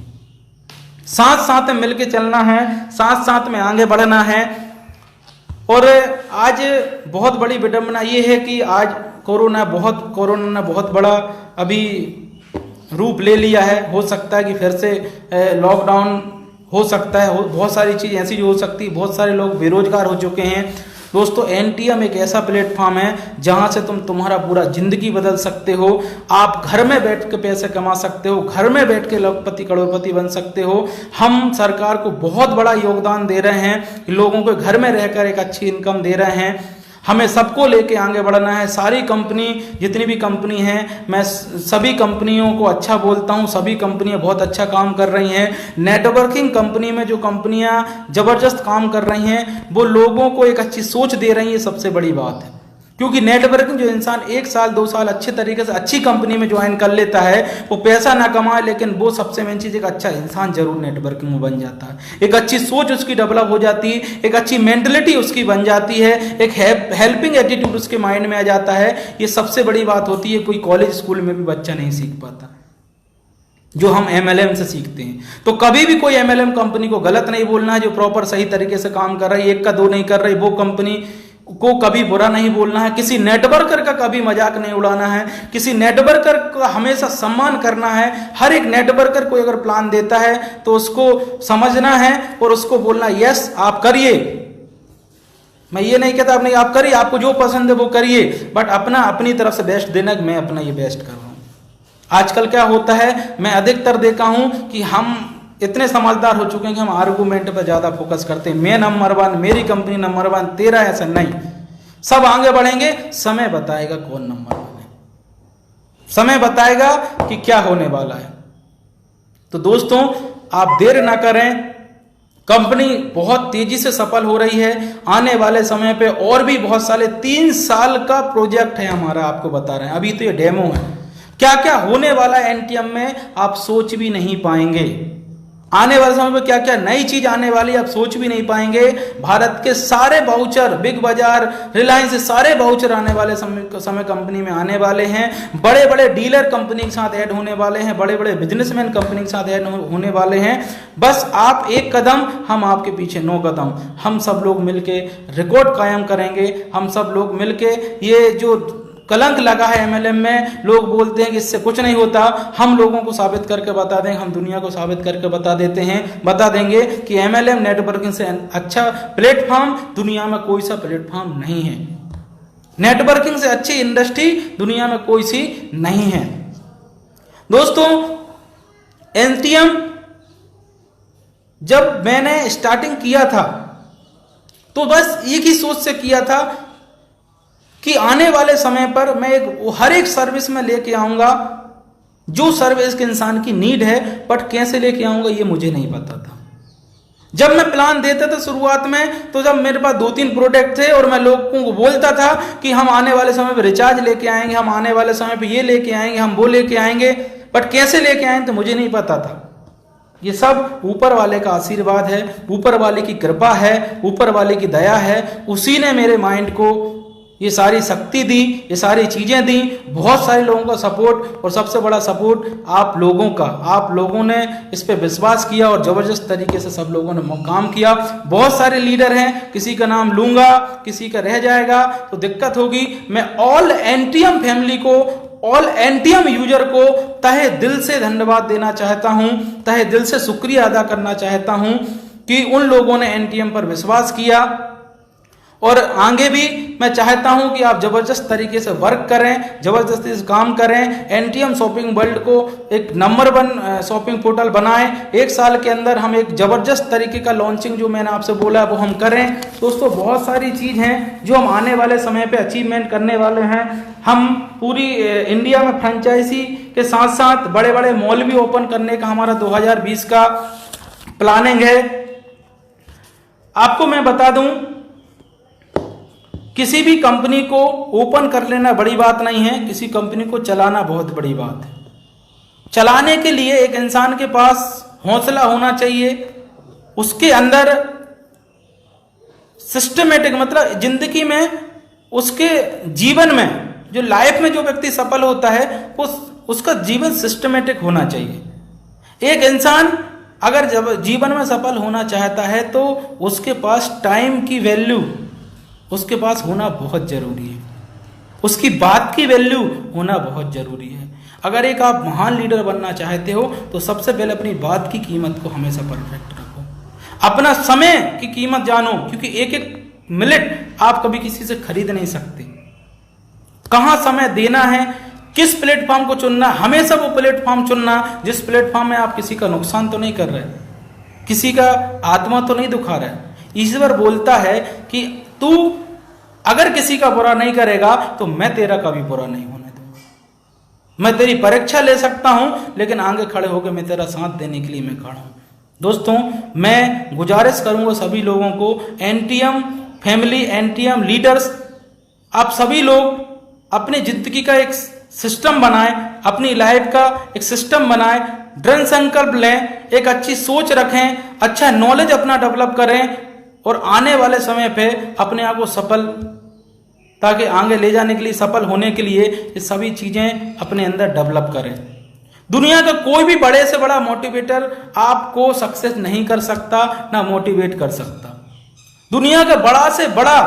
साथ साथ में मिलके चलना है, साथ साथ में आगे बढ़ना है। और आज बहुत बड़ी विडंबना ये है कि आज कोरोना ने बहुत बड़ा अभी रूप ले लिया है। हो सकता है कि फिर से लॉकडाउन हो सकता है, बहुत सारी चीज़ ऐसी जो हो सकती है। बहुत सारे लोग बेरोजगार हो चुके हैं। दोस्तों, एनटीएम एक ऐसा प्लेटफॉर्म है जहां से तुम्हारा पूरा जिंदगी बदल सकते हो। आप घर में बैठ के पैसे कमा सकते हो, घर में बैठ के लखपति करोड़पति बन सकते हो। हम सरकार को बहुत बड़ा योगदान दे रहे हैं, लोगों को घर में रहकर एक अच्छी इनकम दे रहे हैं। हमें सबको लेके आगे बढ़ना है। सारी कंपनी, जितनी भी कंपनी हैं, मैं सभी कंपनियों को अच्छा बोलता हूं। सभी कंपनियां बहुत अच्छा काम कर रही हैं। नेटवर्किंग कंपनी में जो कंपनियां जबरदस्त काम कर रही हैं, वो लोगों को एक अच्छी सोच दे रही है, सबसे बड़ी बात है। क्योंकि नेटवर्किंग, जो इंसान 1 साल 2 साल अच्छे तरीके से अच्छी कंपनी में ज्वाइन कर लेता है, वो पैसा ना कमाए, लेकिन वो सबसे मेन चीज़, एक अच्छा इंसान जरूर नेटवर्किंग में बन जाता है। एक अच्छी सोच उसकी डेवलप हो जाती है, एक अच्छी मेंटलिटी उसकी बन जाती है, एक हेल्पिंग एटीट्यूड उसके माइंड में आ जाता है। ये सबसे बड़ी बात होती है, कोई कॉलेज स्कूल में भी बच्चा नहीं सीख पाता, जो हम एमएलएम से सीखते हैं। तो कभी भी कोई एमएलएम कंपनी को गलत नहीं बोलना है, जो प्रॉपर सही तरीके से काम कर रही है, 1 का 2 नहीं कर रही, वो कंपनी को कभी बुरा नहीं बोलना है। किसी नेटवर्कर का कभी मजाक नहीं उड़ाना है, किसी नेटवर्कर का हमेशा सम्मान करना है। हर एक नेटवर्कर को अगर प्लान देता है तो उसको समझना है और उसको बोलना, यस आप करिए। मैं ये नहीं कहता आप नहीं, आप करिए, आपको जो पसंद है वो करिए, बट अपनी तरफ से बेस्ट देना। मैं अपना ये बेस्ट कर रहा हूं। आजकल क्या होता है, मैं अधिकतर देखा हूं कि हम इतने समझदार हो चुके हैं कि हम आर्गूमेंट पर ज़्यादा फोकस करते हैं। मैं नंबर वन, मेरी कंपनी नंबर वन, तेरा ऐसा नहीं। सब आगे बढ़ेंगे, समय बताएगा कौन नंबर वन है, समय बताएगा कि क्या होने वाला है। तो दोस्तों आप देर ना करें, कंपनी बहुत तेजी से सफल हो रही है। आने वाले समय पे और भी बहुत सारे 3 साल का प्रोजेक्ट है हमारा, आपको बता रहे हैं। अभी तो ये डेमो है, क्या क्या होने वाला है एनटीएम में आप सोच भी नहीं पाएंगे। आने वाले समय में क्या क्या नई चीज आने वाली है आप सोच भी नहीं पाएंगे। भारत के सारे वाउचर, बिग बाजार, रिलायंस, सारे वाउचर आने वाले समय कंपनी में आने वाले हैं। बड़े बड़े डीलर कंपनी के साथ ऐड होने वाले हैं, बड़े बड़े बिजनेसमैन कंपनी के साथ ऐड होने वाले हैं। बस आप एक कदम, हम आपके पीछे 9 कदम। हम सब लोग मिलके रिकॉर्ड कायम करेंगे। हम सब लोग मिलके ये जो कलंक लगा है एमएलएम में, लोग बोलते हैं कि इससे कुछ नहीं होता, हम लोगों को साबित करके बता देंगे, हम दुनिया को साबित करके बता देंगे कि एमएलएम नेटवर्किंग से अच्छा प्लेटफॉर्म दुनिया में कोई सा प्लेटफॉर्म नहीं है। नेटवर्किंग से अच्छी इंडस्ट्री दुनिया में कोई सी नहीं है। दोस्तों एनटीएम जब मैंने स्टार्टिंग किया था तो बस एक ही सोच से किया था कि आने वाले समय पर मैं हर एक सर्विस में लेके आऊंगा जो सर्विस के इंसान की नीड है, बट कैसे लेके आऊंगा ये मुझे नहीं पता था। जब मैं प्लान देता था शुरुआत में, तो जब मेरे पास 2-3 प्रोडक्ट थे और मैं लोगों को बोलता था कि हम आने वाले समय पर रिचार्ज लेके आएंगे, हम आने वाले समय पर ये लेके आएंगे, हम वो लेके आएंगे, बट कैसे लेके आएंगे तो मुझे नहीं पता था। ये सब ऊपर वाले का आशीर्वाद है, ऊपर वाले की कृपा है, ऊपर वाले की दया है। उसी ने मेरे माइंड को ये सारी शक्ति दी, ये सारी चीजें दी। बहुत सारे लोगों का सपोर्ट, और सबसे बड़ा सपोर्ट आप लोगों का। आप लोगों ने इस पे विश्वास किया और जबरदस्त तरीके से सब लोगों ने काम किया। बहुत सारे लीडर हैं, किसी का नाम लूंगा, किसी का रह जाएगा तो दिक्कत होगी। मैं ऑल एनटीएम फैमिली को, ऑल एनटीएम यूजर को तहे दिल से धन्यवाद देना चाहता हूं, तहे दिल से शुक्रिया अदा करना चाहता हूं कि उन लोगों ने एनटीएम पर विश्वास किया। और आगे भी मैं चाहता हूं कि आप जबरदस्त तरीके से वर्क करें, जबरदस्ती से काम करें, एनटीएम शॉपिंग वर्ल्ड को एक नंबर 1 शॉपिंग पोर्टल बनाएं। 1 साल के अंदर हम एक जबरदस्त तरीके का लॉन्चिंग जो मैंने आपसे बोला वो हम करें। दोस्तों बहुत सारी चीज हैं जो हम आने वाले समय पे अचीवमेंट करने वाले हैं। हम पूरी इंडिया में फ्रेंचाइजी के साथ साथ बड़े बड़े मॉल भी ओपन करने का हमारा 2020 का प्लानिंग है। आपको मैं बता दूं, किसी भी कंपनी को ओपन कर लेना बड़ी बात नहीं है, किसी कंपनी को चलाना बहुत बड़ी बात है। चलाने के लिए एक इंसान के पास हौसला होना चाहिए, उसके अंदर सिस्टमेटिक, मतलब जिंदगी में, उसके जीवन में, जो लाइफ में जो व्यक्ति सफल होता है उसका जीवन सिस्टमेटिक होना चाहिए। एक इंसान अगर जब जीवन में सफल होना चाहता है तो उसके पास टाइम की वैल्यू उसके पास होना बहुत जरूरी है, उसकी बात की वैल्यू होना बहुत जरूरी है। अगर एक आप महान लीडर बनना चाहते हो तो सबसे पहले अपनी बात की कीमत को हमेशा परफेक्ट रखो, अपना समय की कीमत जानो, क्योंकि एक एक मिनट आप कभी किसी से खरीद नहीं सकते। कहां समय देना है, किस प्लेटफॉर्म को चुनना, हमेशा वो प्लेटफॉर्म चुनना जिस प्लेटफॉर्म में आप किसी का नुकसान तो नहीं कर रहे, किसी का आत्मा तो नहीं दुखा रहे। ईश्वर बोलता है कि तू अगर किसी का बुरा नहीं करेगा तो मैं तेरा कभी बुरा नहीं होने दूंगा। मैं तेरी परीक्षा ले सकता हूं लेकिन आगे खड़े होकर मैं तेरा साथ देने के लिए मैं खड़ा हूं। दोस्तों मैं गुजारिश करूंगा सभी लोगों को, एनटीएम फैमिली, एनटीएम लीडर्स, आप सभी लोग अपनी जिंदगी का एक सिस्टम बनाएं, अपनी लाइफ का एक सिस्टम बनाएं, दृढ़ संकल्प लें, एक अच्छी सोच रखें, अच्छा नॉलेज अपना डेवलप करें और आने वाले समय पे अपने आप को सफल, ताकि आगे ले जाने के लिए, सफल होने के लिए ये सभी चीजें अपने अंदर डेवलप करें। दुनिया का कोई भी बड़े से बड़ा मोटिवेटर आपको सक्सेस नहीं कर सकता, ना मोटिवेट कर सकता। दुनिया का बड़ा से बड़ा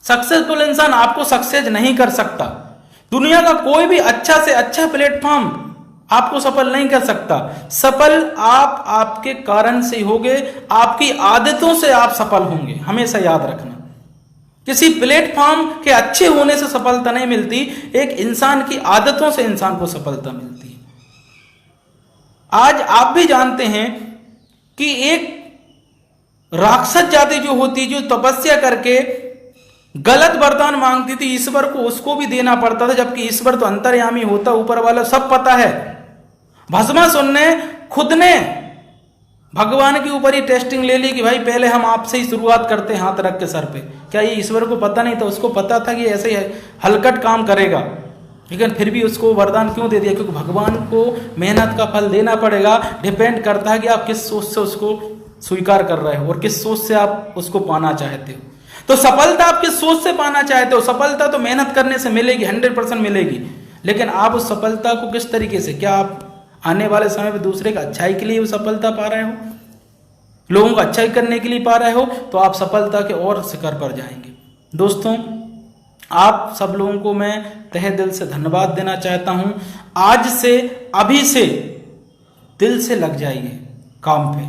सक्सेसफुल इंसान आपको सक्सेस नहीं कर सकता। दुनिया का कोई भी अच्छा से अच्छा प्लेटफॉर्म आपको सफल नहीं कर सकता। सफल आप आपके कारण से होगे, आपकी आदतों से आप सफल होंगे, हमेशा याद रखना। किसी प्लेटफॉर्म के अच्छे होने से सफलता नहीं मिलती, एक इंसान की आदतों से इंसान को सफलता मिलती है। आज आप भी जानते हैं कि एक राक्षस जाति जो होती, जो तपस्या करके गलत वरदान मांगती थी ईश्वर को, उसको भी देना पड़ता था, जबकि ईश्वर तो अंतर्यामी होता, ऊपर वाला सब पता है। भस्मासुर ने खुद ने भगवान के ऊपर ही टेस्टिंग ले ली कि भाई पहले हम आपसे ही शुरुआत करते हैं हाथ रख के सर पे। क्या ये ईश्वर को पता नहीं था? उसको पता था कि ऐसे ही हलकट काम करेगा, लेकिन फिर भी उसको वरदान क्यों दे दिया? क्योंकि भगवान को मेहनत का फल देना पड़ेगा। डिपेंड करता है कि आप किस सोच से उसको स्वीकार कर रहे हो और किस सोच से आप उसको पाना चाहते हो। तो सफलता आप किस सोच से पाना चाहते हो? सफलता तो मेहनत करने से मिलेगी, 100% मिलेगी, लेकिन आप उस सफलता को किस तरीके से, क्या आप आने वाले समय में दूसरे का अच्छाई के लिए वो सफलता पा रहे हो, लोगों का अच्छाई करने के लिए पा रहे हो, तो आप सफलता के और शिखर पर जाएंगे। दोस्तों, आप सब लोगों को मैं तहे दिल से धन्यवाद देना चाहता हूं। आज से, अभी से दिल से लग जाइए काम पे,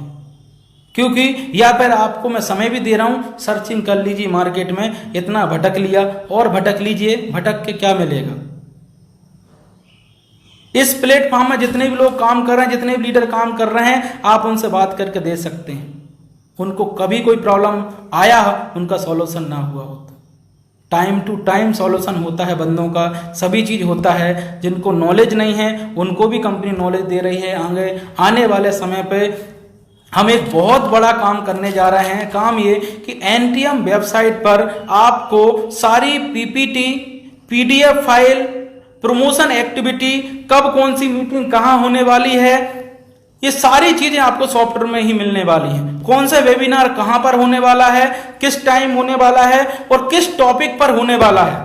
क्योंकि या फिर आपको मैं समय भी दे रहा हूं, सर्चिंग कर लीजिए मार्केट में। इतना भटक लिया और भटक लीजिए, भटक के क्या मिलेगा? इस प्लेटफॉर्म में जितने भी लोग काम कर रहे हैं, जितने भी लीडर काम कर रहे हैं, आप उनसे बात करके दे सकते हैं। उनको कभी कोई प्रॉब्लम आया, उनका सॉल्यूशन ना हुआ हो तो टाइम टू टाइम सॉल्यूशन होता है बंदों का, सभी चीज होता है। जिनको नॉलेज नहीं है उनको भी कंपनी नॉलेज दे रही है। आगे आने वाले समय पे हम एक बहुत बड़ा काम करने जा रहे हैं। काम ये कि एनटीएम वेबसाइट पर आपको सारी PPT, PDF file, promotion activity, कब कौन सी मीटिंग कहां होने वाली है, ये सारी चीजें आपको सॉफ्टवेयर में ही मिलने वाली हैं। कौन सा वेबिनार कहां पर होने वाला है, किस टाइम होने वाला है और किस टॉपिक पर होने वाला है,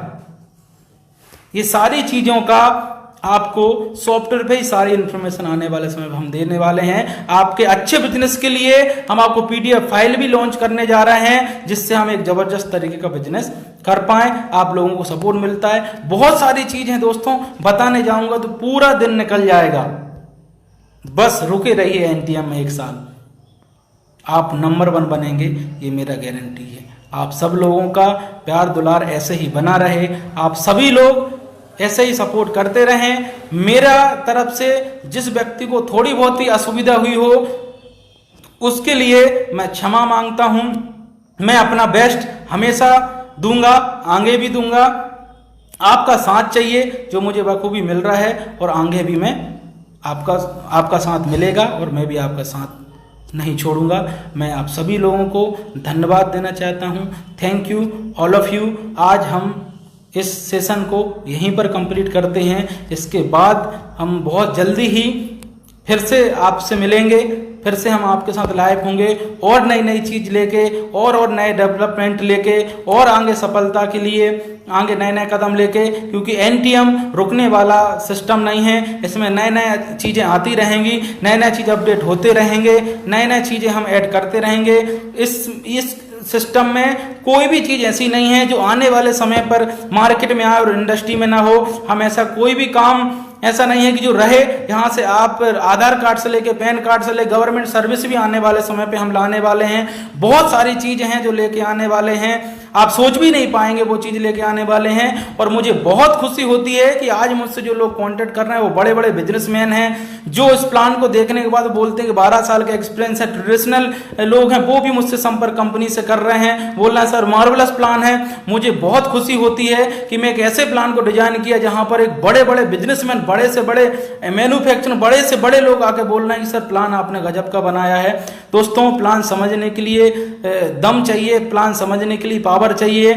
ये सारी चीजों का आपको सॉफ्टवेयर पे ही सारी इंफॉर्मेशन आने वाले समय में हम देने वाले हैं। आपके अच्छे बिजनेस के लिए हम आपको पीडीएफ फाइल भी लॉन्च करने जा रहे हैं, जिससे हम एक जबरदस्त तरीके का बिजनेस कर पाए। आप लोगों को सपोर्ट मिलता है। बहुत सारी चीजें दोस्तों बताने जाऊंगा तो पूरा दिन निकल जाएगा। बस रुके रहिए एनटीएम में 1 साल, आप नंबर 1 बनेंगे, ये मेरा गारंटी है। आप सब लोगों का प्यार दुलार ऐसे ही बना रहे, आप सभी लोग ऐसे ही सपोर्ट करते रहें। मेरा तरफ से जिस व्यक्ति को थोड़ी बहुत ही असुविधा हुई हो उसके लिए मैं क्षमा मांगता हूं। मैं अपना बेस्ट हमेशा दूंगा, आगे भी दूंगा। आपका साथ चाहिए जो मुझे बखूबी मिल रहा है, और आगे भी मैं आपका साथ मिलेगा और मैं भी आपका साथ नहीं छोड़ूंगा। मैं आप सभी लोगों को धन्यवाद देना चाहता हूं। Thank you all of you. आज हम इस सेशन को यहीं पर कंप्लीट करते हैं। इसके बाद हम बहुत जल्दी ही फिर से आपसे मिलेंगे, फिर से हम आपके साथ लाइव होंगे और नई नई चीज लेके और नए डेवलपमेंट लेके और आगे सफलता के लिए आगे नए नए कदम लेके, क्योंकि एनटीएम रुकने वाला सिस्टम नहीं है। इसमें नए नए चीजें आती रहेंगी, नए नए चीज अपडेट होते रहेंगे, नए नए चीजें हम ऐड करते रहेंगे। इस सिस्टम में कोई भी चीज ऐसी नहीं है जो आने वाले समय पर मार्केट में आए और इंडस्ट्री में ना हो। हम ऐसा कोई भी काम ऐसा नहीं है कि जो रहे। यहाँ से आप आधार कार्ड से लेके पैन कार्ड से लेके गवर्नमेंट सर्विस भी आने वाले समय पे हम लाने वाले हैं। बहुत सारी चीजें हैं जो लेके आने वाले हैं, आप सोच भी नहीं पाएंगे वो चीज लेके आने वाले हैं। और मुझे बहुत खुशी होती है कि आज मुझसे जो लोग कांटेक्ट कर रहे हैं वो बड़े बड़े बिजनेसमैन हैं, जो इस प्लान को देखने के बाद बोलते हैं कि 12 साल का एक्सपीरियंस है। ट्रेडिशनल लोग हैं वो भी मुझसे संपर्क कंपनी से कर रहे हैं, बोल रहे हैं सर मार्वलस प्लान है। मुझे बहुत खुशी होती है कि मैं एक ऐसे प्लान को डिजाइन किया जहां पर एक बड़े बड़े बिजनेसमैन, बड़े से बड़े मैन्युफैक्चर, बड़े से बड़े लोग आके बोल रहे हैं कि सर प्लान आपने गजब का बनाया है। दोस्तों, प्लान समझने के लिए दम चाहिए, प्लान समझने के लिए पावर चाहिए।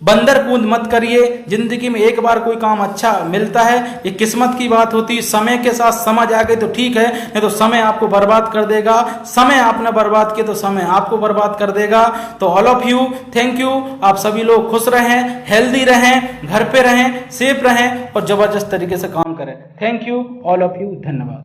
बंदर कूद मत करिए। जिंदगी में एक बार कोई काम अच्छा मिलता है, ये किस्मत की बात होती है। समय के साथ समझ आ गई तो ठीक है, नहीं तो समय आपको बर्बाद कर देगा। समय आपने बर्बाद किया तो समय आपको बर्बाद कर देगा। तो all of you thank you. आप सभी लोग खुश रहें, हेल्दी रहें, घर पे रहें, सेफ रहें और जबरदस्त तरीके से काम करें। Thank you all of you, धन्यवाद।